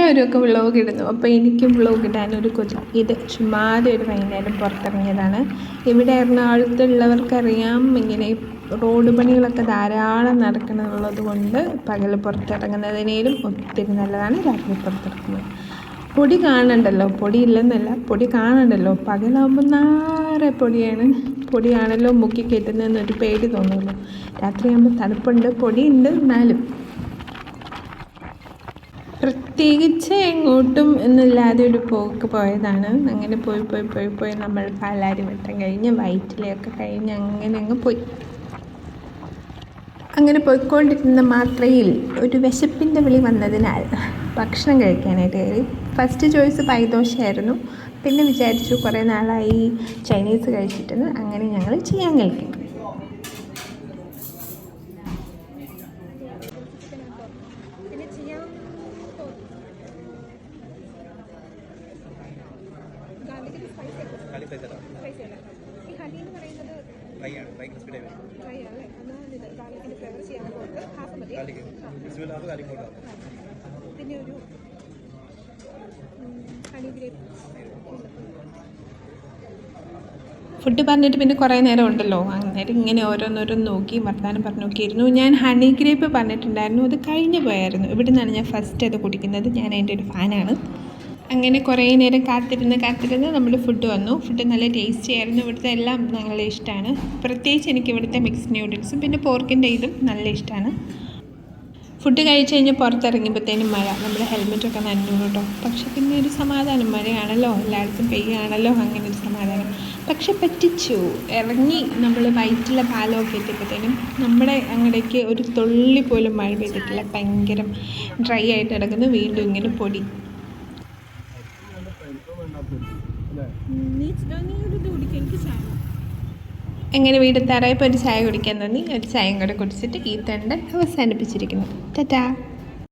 എല്ലാവരും വ്ളോഗ് ഇടുന്നു. അപ്പോൾ എനിക്കും വ്ളോഗ് ഇടാനൊരു കൊതി. ഇത് ചുമ്മാതെ ഒരു വൈകുന്നേരം പുറത്തിറങ്ങിയതാണ്. ഇവിടെ എറണാകുളത്തുള്ളവർക്കറിയാം ഇങ്ങനെ റോഡ് പണികളൊക്കെ ധാരാളം നടക്കുന്നുള്ളത് കൊണ്ട് പകൽ പുറത്തിറങ്ങുന്നതിനേലും ഒത്തിരി നല്ലതാണ് രാത്രി പുറത്തിറങ്ങുന്നത്. പൊടി കാണണ്ടല്ലോ, പൊടി ഇല്ലെന്നല്ല, പൊടി കാണണ്ടല്ലോ. പകലാകുമ്പോൾ നാറെ പൊടിയാണല്ലോ മുക്കി കയറ്റുന്നതെന്നൊരു പേടി തോന്നുമല്ലോ. രാത്രിയാകുമ്പോൾ തണുപ്പുണ്ട്, പൊടിയുണ്ട്, എന്നാലും പ്രത്യേകിച്ച് എങ്ങോട്ടും എന്നില്ലാതെ ഒരു പോക്ക് പോയതാണ്. അങ്ങനെ പോയി നമ്മൾ പാലാരിവട്ടം കഴിഞ്ഞ് വൈറ്റിലയൊക്കെ കഴിഞ്ഞ് അങ്ങനെ അങ്ങ് പോയി. അങ്ങനെ പോയിക്കൊണ്ടിരുന്ന മാത്രയിൽ ഒരു വിശപ്പിൻ്റെ വിളി വന്നതിനാൽ ഭക്ഷണം കഴിക്കാനായിട്ട് കയറി. ഫസ്റ്റ് ചോയ്സ് പൈദോശയായിരുന്നു. പിന്നെ വിചാരിച്ചു കുറേ നാളായി ചൈനീസ് കഴിച്ചിട്ടെന്ന്. അങ്ങനെ ഞങ്ങൾ ചെയ്യാൻ കഴിക്കും. പിന്നെ ഒരു ഫുഡ് പറഞ്ഞിട്ട് പിന്നെ കുറേ നേരം ഉണ്ടല്ലോ. അന്നേരം ഇങ്ങനെ ഓരോന്നോരോന്ന് നോക്കി വർത്താനം പറഞ്ഞു നോക്കിയിരുന്നു. ഞാൻ ഹണി ഗ്രേപ്പ് പറഞ്ഞിട്ടുണ്ടായിരുന്നു, അത് കഴിഞ്ഞു പോയായിരുന്നു. ഇവിടെ നിന്നാണ് ഞാൻ ഫസ്റ്റ് അത് കുടിക്കുന്നത്. ഞാൻ അതിൻ്റെ ഒരു ഫാനാണ്. അങ്ങനെ കുറേ നേരം കാത്തിരുന്ന് നമ്മുടെ ഫുഡ് വന്നു. ഫുഡ് നല്ല ടേസ്റ്റി ആയിരുന്നു. ഇവിടുത്തെ എല്ലാം നല്ല ഇഷ്ടമാണ്. പ്രത്യേകിച്ച് എനിക്ക് ഇവിടുത്തെ മിക്സ്ഡ് ന്യൂഡിൽസും പിന്നെ പോർക്കിൻ്റെ ഇതും നല്ല ഇഷ്ടമാണ്. ഫുഡ് കഴിച്ച് കഴിഞ്ഞ് പുറത്തിറങ്ങിയപ്പോഴത്തേനും മഴ, നമ്മുടെ ഹെൽമെറ്റൊക്കെ നനഞ്ഞു കേട്ടോ. പക്ഷെ പിന്നെ ഒരു സമാധാനം, മഴയാണല്ലോ, എല്ലായിടത്തും പെയ്യാണല്ലോ, അങ്ങനെ ഒരു സമാധാനം. പക്ഷെ പറ്റിച്ചു. ഇറങ്ങി നമ്മൾ വൈറ്റിലെ പാലമൊക്കെ എത്തിയപ്പോഴത്തേനും നമ്മുടെ അങ്ങടേക്ക് ഒരു തുള്ളി പോലും മഴ പെയ്തിട്ടില്ല. ഭയങ്കര ഡ്രൈ ആയിട്ട് കിടക്കുന്നു. വീണ്ടും ഇങ്ങനെ പൊടി. എങ്ങനെ വീടെത്താറായപ്പോൾ ഒരു ചായ കുടിക്കാൻ തോന്നി. ഒരു ചായയും കൂടെ കുടിച്ചിട്ട് ഈ തണ്ട് അവസാനിപ്പിച്ചിരിക്കുന്നു. ടാറ്റാ.